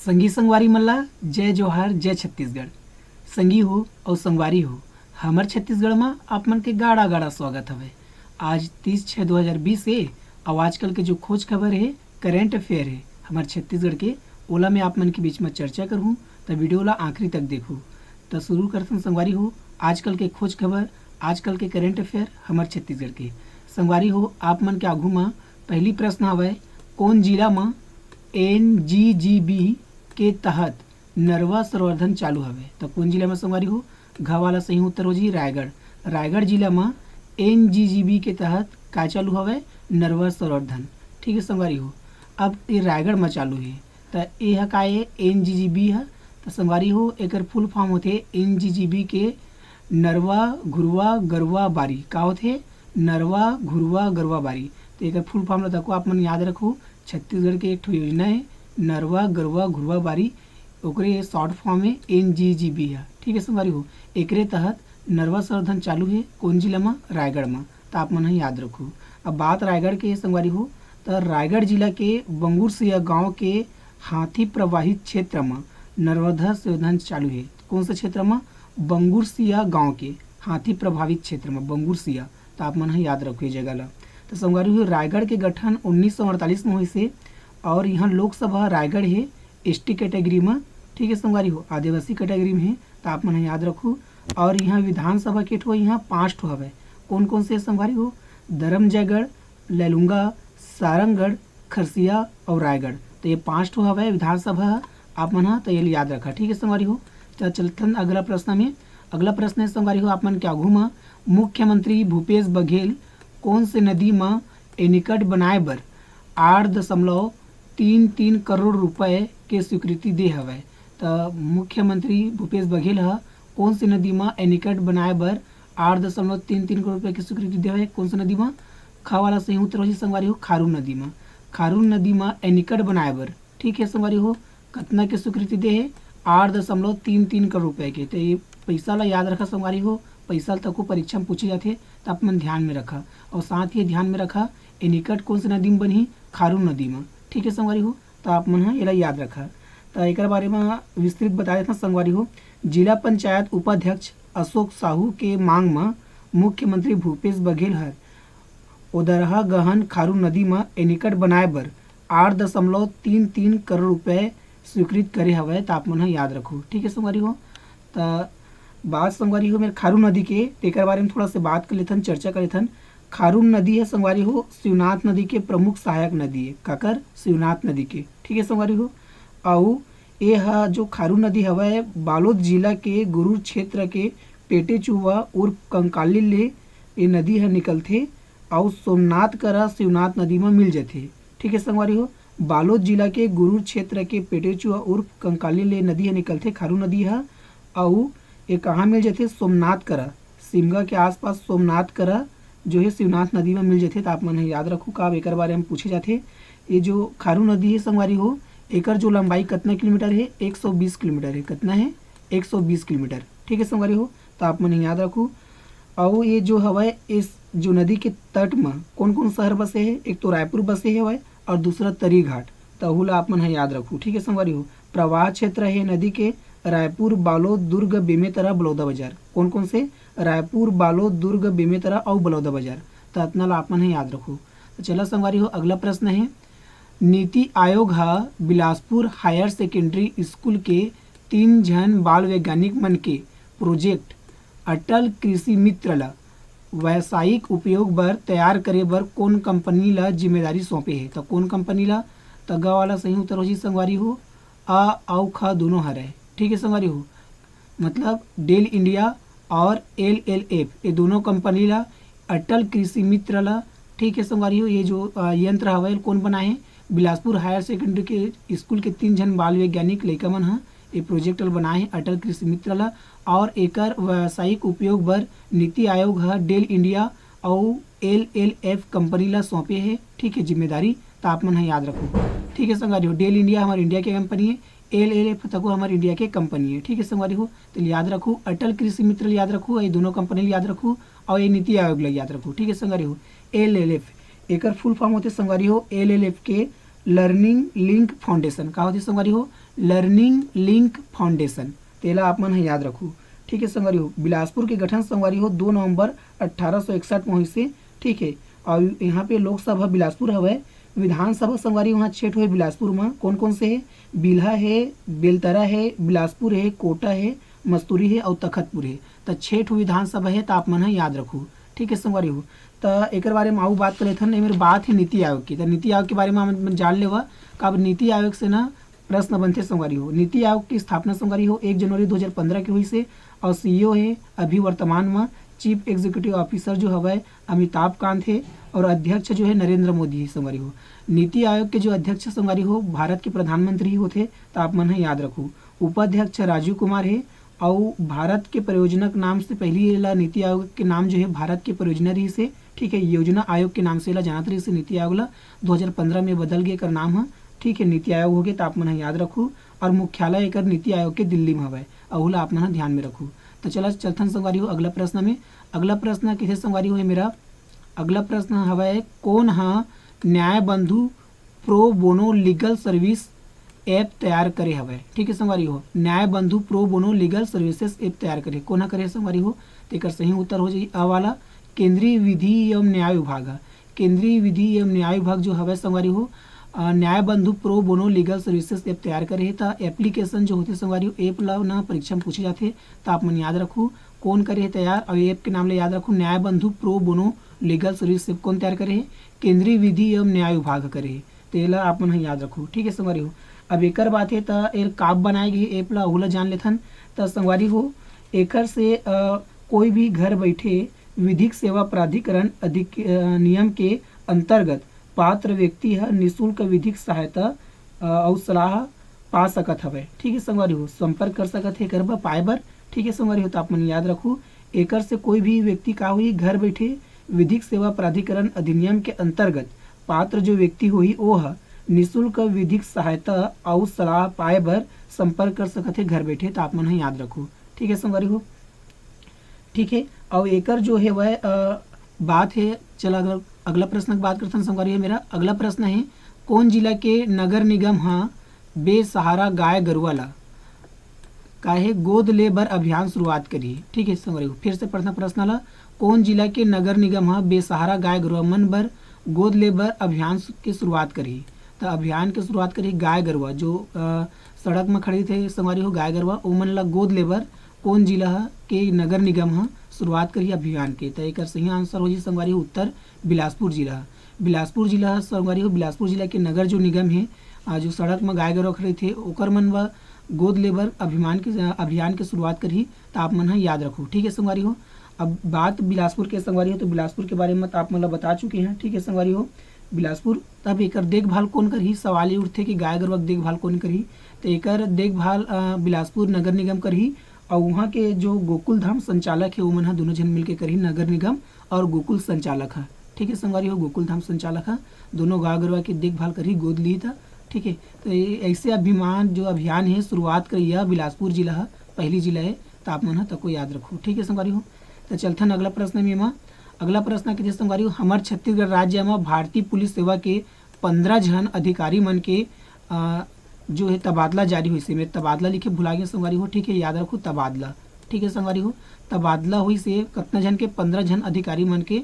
संगी संगवारी मल्ला जय जोहार जय छत्तीसगढ़। संगी हो और संगवारी हो हमर छत्तीसगढ़ में आप मन के गाड़ा गाड़ा स्वागत हवे। आज 30/6/2020 है और आजकल के जो खोज खबर है करेंट अफेयर है हमारे छत्तीसगढ़ के ओला में आप मन के बीच में चर्चा करूँ तो वीडियो ला आखिरी तक देखूँ। तो शुरू करते संगवारी हो आजकल के खोज खबर आजकल के करेंट अफेयर हमारे छत्तीसगढ़ के। संगवारी हो आप मन के आघू में पहली प्रश्न हवे कौन जिला में NGGB के तहत नरवा संवर्धन चालू हवे। तो कौन जिला में संगवारी हो घ वाला सही उत्तर हो जी रायगढ़। रायगढ़ जिला में NGGB के तहत का चालू हवे नरवा संवर्धन। ठीक है संगवारी हो अब ये रायगढ़ में चालू है तो यह का है NGGB है। तो संगवारी हो एकर फुल फॉर्म होते NGGB के नरवा घुरवा गरवा बारी का होते नरवा घुरवा गरवा बारी। तो एक फुल फॉर्म तक आप मन याद रखो छत्तीसगढ़ के एक ठो योजना है नरवा गरवा घुरवा बारी ओकरे शॉर्ट फॉर्म में NGGB है। ठीक है संगवारी हो एकरे तहत नरवा संवर्धन चालू है कौन जिला में रायगढ़ में। तो आप मन याद रखो। अब बात रायगढ़ के संगवारी हो तो रायगढ़ जिला के बंगुरसिया गांव के हाथी प्रवाहित क्षेत्र में नर्मदा संवर्धन चालू है। कौन सा क्षेत्र में बंगुरसिया गांव के हाथी प्रभावित क्षेत्र में बंगुरसिया। तो आप मन याद रखो ये जगह ला। तो संगवारी हो रायगढ़ के गठन 1948 में हुई से और यहाँ लोकसभा रायगढ़ है ST कैटेगरी में। ठीक है संगवारी हो आदिवासी कैटेगरी में है। तो आप मन याद रखो और यहाँ विधानसभा के ठो यहाँ 5 ठो हवे कौन कौन से संगवारी हो धर्मजयगढ़ लैलूंगा सारंगगढ़ खरसिया और रायगढ़। तो ये 5 ठो हवे विधानसभा आप मन तो ये याद रखा। ठीक है संगवारी हो तो चलते अगला प्रश्न में। अगला प्रश्न है संगवारी हो आप मन के आघू में मुख्यमंत्री भूपेश बघेल कौन से नदी में एनीकट बनाए बर 8.33 करोड़ रुपए के स्वीकृति दे हवे। तो मुख्यमंत्री भूपेश बघेल है कौन सी नदी में एनीकट बनाए बर 8.33 करोड़ रुपए की स्वीकृति दे हवे कौन सी नदी में खा वाला सही उत्तर हो संगवारी हो खारून नदी में। खारून नदी में एनीकट बनाए बर ठीक है संगवारी हो कितना की स्वीकृति दे है 8.33 करोड़ रुपए के। तो ये पैसा ला याद रखा संगवारी हो पैसा तक को परीक्षा में पूछे जाते तो आप मन ध्यान में रखा और साथ ही ध्यान में रखा एनीकट कौन सी नदी में बनी खारून नदी में। ठीक है संगवारी हो तो आप मन ये याद रखा। तो एक बारे में विस्तृत बता देता संगवारी हो जिला पंचायत उपाध्यक्ष अशोक साहू के मांग में मुख्यमंत्री भूपेश बघेल हर ओदरहा गहन खारून नदी में एनीकट बनाए बर 8.33 करोड़ रुपए स्वीकृत करे हवे। तो आप मन याद रखो। ठीक है संगवारी हो तो बात संगवारी हो मेरे खारून नदी के तेकर बारे में थोड़ा से बात कर लेथन चर्चा कर लेथन। खारून नदी है संगवारी हो शिवनाथ नदी के प्रमुख सहायक नदी है काकर शिवनाथ नदी के। ठीक है संगवारी हो और ये जो खारून नदी हवा बालोद जिला के गुरूर क्षेत्र के पेटे चुवा उर्फ कंकाली ले ये नदी है निकलते और सोमनाथ करा शिवनाथ नदी में मिल जाते। ठीक है संगवारी हो बालोद जिला के गुरूर क्षेत्र के पेटे चुवा उर्फ कंकाली ले नदी है निकलते खारून नदी है और ये कहाँ मिल जाते सोमनाथ करा सिमगा के आसपास सोमनाथ करा जो है शिवनाथ नदी में मिल जाते। तो आप मन याद रखो का एक बारे में पूछे जाते। ये जो खारून नदी है संगवारी हो एकर जो लंबाई कितना किलोमीटर है 120 किलोमीटर है कितना है 120 किलोमीटर। ठीक है संगवारी हो तो आप मन याद रखो। और ये जो हवा इस जो नदी के तट में कौन कौन शहर बसे है एक तो रायपुर बसे है और दूसरा तरी घाट। तो हुला आप मन याद रखो। ठीक है संगवारी हो प्रवाह क्षेत्र है नदी के रायपुर बालोद दुर्ग बेमेतरा बलौदा बाजार कौन कौन से रायपुर बालोद दुर्ग बेमेतरा और बलौदा बाजार। तो इतना आप मन याद रखो। तो चलो संगवारी हो अगला प्रश्न है NITI Aayog Bilaspur higher secondary school के 3 जन बाल वैज्ञानिक मन के प्रोजेक्ट अटल कृषि मित्र ला व्यावसायिक उपयोग बर तैयार करे बर कौन कंपनी ला जिम्मेदारी सौंपे है। तो कौन कंपनी ला तो ग वाला सही उत्तर हो जी संगवारी हो आ और ख दोनों हरे। ठीक है संगवारी हो मतलब डेल इंडिया और LLF ये दोनों कंपनी ला अटल कृषि मित्र ला। ठीक है संगवारी हो ये जो यंत्र हवा कौन बनाए हैं बिलासपुर हायर सेकेंडरी के स्कूल के 3 जन बाल वैज्ञानिक लड़का मन है ये प्रोजेक्ट बनाए हैं अटल कृषि मित्र ला और एकर व्यावसायिक उपयोग बर नीति आयोग डेल इंडिया और LLF कंपनी ला सौंपे है। ठीक है जिम्मेदारी। तो आप मन याद रखो। ठीक है संगवारी हो डेल इंडिया हमारे इंडिया की कंपनी है LLF तक हमारे इंडिया की कंपनी है। ठीक है संगवारी हो तो याद रखो अटल कृषि मित्र याद रखो ये दोनों कंपनी याद रखो और ये नीति आयोग याद रखो। ठीक है संगवारी हो LLF एकर फुल फॉर्म होते संगवारी हो LLF के लर्निंग लिंक फाउंडेशन का होती संगवारी हो, लर्निंग लिंक फाउंडेशन, तेला आप मन ह याद रखू। ठीक है संगवारी हो, बिलासपुर के गठन संगवारी हो 2 नवंबर 1861 में हुई से। ठीक है, और यहाँ पे लोकसभा बिलासपुर हवै, विधानसभा संगवारी वहाँ 6 ठो है बिलासपुर में। कौन कौन से है? बिल्हा है, बेलतरा है, बिलासपुर है, कोटा है, मस्तूरी है और तखतपुर है। तो 6 ठो विधानसभा है, तो आप मन ह याद रखू। ठीक है संगवारी हो, तो एक बारे में आऊ बात करे थन, मेरी बात है नीति आयोग की। तो नीति आयोग के बारे में हम जान लेवा। कब नीति आयोग से ना प्रश्न बनते संगवारी हो। नीति आयोग की स्थापना संगवारी हो 1 जनवरी 2015 की हुई से, और सीईओ है अभी वर्तमान में चीफ एग्जीक्यूटिव ऑफिसर जो हवा अमिताभ कांत है, और अध्यक्ष जो है नरेंद्र मोदी है संगवारी हो। नीति आयोग के जो अध्यक्ष संगवारी हो भारत के प्रधानमंत्री ही होते, तो आप मन याद रखू। उपाध्यक्ष राजीव कुमार है, और भारत के परियोजना के नाम से पहली ला नीति आयोग के नाम जो है भारत के परियोजना रही से। ठीक है, योजना आयोग के नाम से ला जानत रही से नीति आयोग ला 2015 में बदल गए कर नाम है। ठीक है, नीति आयोग हो गए, तो आप मन याद रखू। और मुख्यालय एक नीति आयोग के दिल्ली में हवा, और आप मन ध्यान में रखू। तो चला चलथन संगवारी हो अगला प्रश्न में। अगला प्रश्न किसे संगवारी हो है मेरा? अगला प्रश्न हवा है, कौन हा न्याय बंधु pro bono legal service app तैयार करे हवे? ठीक है संगवारी हो, न्याय बंधु pro bono legal services app तैयार करे, कौन हा करे संगवारी हो? तो एक सही उत्तर हो जाए अ वाला, केंद्रीय विधि एवं न्याय विभाग। केंद्रीय विधि एवं न्याय विभाग जो हवे संगवारी हो न्याय बंधु pro bono legal services app तैयार करे। तो एप्लीकेशन जो होते संगवारी हो ऐप ला ना परीक्षा में पूछे जाते, तो आप मन याद रखू कौन करे है तैयार। और ऐप के नाम ले याद रखू, न्याय बंधु pro bono legal service app कौन तैयार करे है? केंद्रीय विधि एवं न्याय विभाग करे है, तेला आप मन याद रखू। ठीक है संगवारी हो, अब एकर बात है तो एक काब बनाए गए ऐप ला ओला जान लेथन। तो संगवारी हो एकर से कोई भी घर बैठे विधिक सेवा प्राधिकरण नियम के अंतर्गत पात्र व्यक्ति है निःशुल्क विधिक सहायता और सलाह पा सकत हवे। ठीक है संगवारी हो, संपर्क कर सकत है कर पाए बर। ठीक है संगवारी हो, तो आप मन याद रखू एकर से कोई भी व्यक्ति का हुई घर बैठे विधिक सेवा प्राधिकरण अधिनियम के अंतर्गत पात्र जो व्यक्ति हुई वो है निःशुल्क विधिक सहायता और सलाह पाए बर संपर्क कर सकते घर बैठे, तो आप मन याद रखो। ठीक है संगवारी हो, ठीक है। और एकर जो है वह बात है, चला अगला प्रश्न की बात करते हैं संगवारी है मेरा। अगला प्रश्न है, कौन जिला के नगर निगम हाँ बेसहारा गाय गरुआ ला काहे गोद ले बर अभियान शुरुआत करी? ठीक है संगवारी हो, फिर से पढ़ना प्रश्न ला, कौन जिला के नगर निगम हाँ बेसहारा गाय गरुआ मन बर गोद ले बर अभियान की शुरुआत करी? तो अभियान की शुरुआत करी गाय गरुआ जो सड़क में खड़ी थे संगवारी हो गाय गरुआ ओमन ला गोद लेबर कौन जिला के नगर निगम है शुरुआत करी अभियान के? तो एक सही आंसर हो जी संगवारी हो उत्तर बिलासपुर जिला। बिलासपुर जिला संगवारी हो, बिलासपुर जिला के नगर जो निगम है जो सड़क में गाय गरुआ खड़े थे ओकर मन व गोद लेबर अभियान की शुरुआत करी, तो आप मन याद रखो। ठीक है संगवारी हो, अब बात बिलासपुर के संगवारी हो, तो बिलासपुर के बारे में आप मतलब बता चुके हैं। ठीक है संगवारी हो, बिलासपुर तब एकर देखभाल कौन करी? सवाल ये उठते कि गाय गरुआ देखभाल कौन करी? तो एकर देखभाल बिलासपुर नगर निगम करी, और वहाँ के जो गोकुल धाम संचालक है वो मन दोनों जन मिलके करी, नगर निगम और गोकुल संचालक है। ठीक है संगवारी हो, गोकुल धाम संचालक है, दोनों गाय गरुआ की देखभाल करी, गोद ली था। ठीक है, तो ऐसे अभियान है शुरुआत करी है बिलासपुर जिला है, पहली जिला है, तो आप मन तक को याद रखो। ठीक है संगवारी हो, तो चलथन अगला प्रश्न में अगला प्रश्न के संगवारी हो, हमार छत्तीसगढ़ राज्य में भारतीय पुलिस सेवा के 15 जन अधिकारी मन के जो है तबादला जारी हुई से, मेरे तबादला लिखे भुला गए संगवारी हो। ठीक है, याद रखो तबादला। ठीक है संगवारी हो, तबादला हुई से कितना जन के 15 जन अधिकारी मन के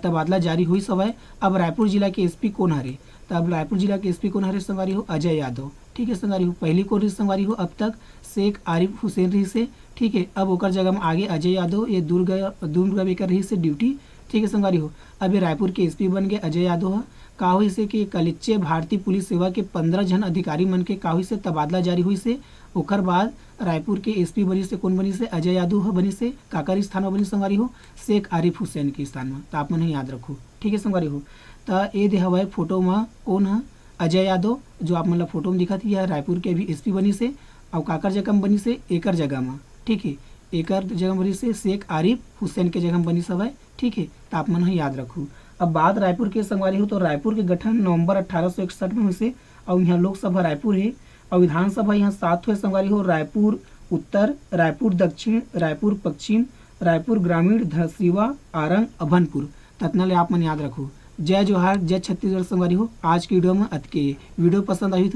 तबादला जारी हुई सवाए। अब रायपुर जिला के एसपी कौन हरे? तो अब रायपुर जिला के एसपी कौन हरे संगवारी हो? अजय यादव। ठीक है संगवारी हो, पहली कौन रही संगवारी हो? अब तक शेख आरिफ हुसैन रही से। ठीक है, अब ओकर जगह में आगे अजय यादव ये दुर्ग बेकर रही से ड्यूटी। ठीक है संगवारी हो, अब ये रायपुर के एसपी बन गए अजय यादव है। का हुई से कि कलिच्चे भारतीय पुलिस सेवा के 15 जन अधिकारी मन के का हुई से तबादला जारी हुई से। ओकर बाद रायपुर के एसपी बनी से कौन बनी से? अजय यादव बनी से। काकर स्थान में बनी संगवारी हो? शेख आरिफ हुसैन के स्थान में, तो आप मन याद रखो। ठीक है संगवारी हो, तो ये दे हवा फोटो में कौन है? अजय यादव जो आप मतलब फोटो में दिखा थी है रायपुर के अभी एसपी बनी से, और काकर जगह में बनी से एकर जगह में। ठीक है, एकर जगह बनी से शेख आरिफ हुसैन के जगह में बनी सब है। ठीक है, तो आप मन याद रखू। अब बात रायपुर के संगवारी हो, तो रायपुर के गठन नवंबर 1861 में हुई से, और यहाँ लोकसभा रायपुर है, और विधानसभा यहाँ 7 संगवारी हो, रायपुर उत्तर, रायपुर दक्षिण, रायपुर पश्चिम, रायपुर ग्रामीण, धरसीवा, आरंग, अभनपुर। ततना ले आप मन याद रखो। जय जोहार, जय छत्तीसगढ़ संगवारी हो। आज की वीडियो में अतके वीडियो पसंद आई तो